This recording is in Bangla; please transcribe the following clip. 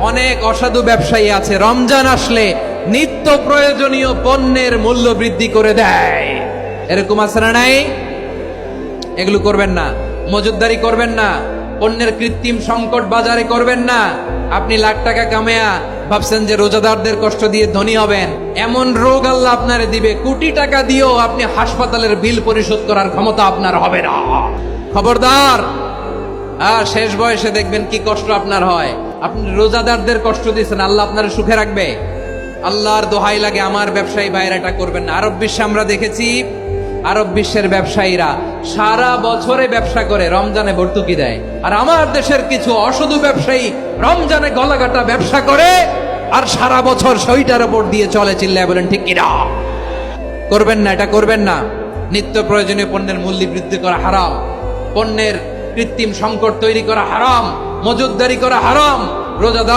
অনেক অসাধু ব্যবসায়ী আছে রমজান আসলে নিত্য প্রয়োজনীয় পণ্যের মূল্য বৃদ্ধি করে দেয়। এরকম আছে না নাই? এগুলো করবেন না, মজুতদারি করবেন না, পণ্যের কৃত্রিম সংকট বাজারে করবেন না। আপনি লাখ টাকা কামায়া ভাবছেন যে রোজাদারদের কষ্ট দিয়ে ধনী হবেন, এমন রোগ আল্লাহ আপনারে দিবে, কোটি টাকা দিয়েও আপনি হাসপাতালের বিল পরিশোধ করার ক্ষমতা আপনার হবে না। খবরদার। শেষ বয়সে দেখবেন কি কষ্ট আপনার হয়। আপনি রোজাদারদের কষ্ট দিচ্ছেন, আল্লাহ আপনার সুখে রাখবে? আল্লাহর দোহাই লাগে আমার ব্যবসায়ী ভাইরা এটা করবেন না। আরব বিশ্বে আমরা দেখেছি, আরব বিশ্বের ব্যবসায়ীরা সারা বছরে ব্যবসা করে, রমজানে ভর্তুকি দেয়। আর আমার দেশের কিছু অসাধু ব্যবসায়ী রমজানে গলাকাটা ব্যবসা করে আর সারা বছর সইটার উপর দিয়ে চলে। চিল্লায় বলেন ঠিক কিনা? করবেন না, এটা করবেন না। নিত্য প্রয়োজনীয় পণ্যের মূল্য বৃদ্ধি করা হারাম, পণ্যের কৃত্রিম সংকট তৈরি করা হারাম, মজুতদারি করা হারাম। রোজাদার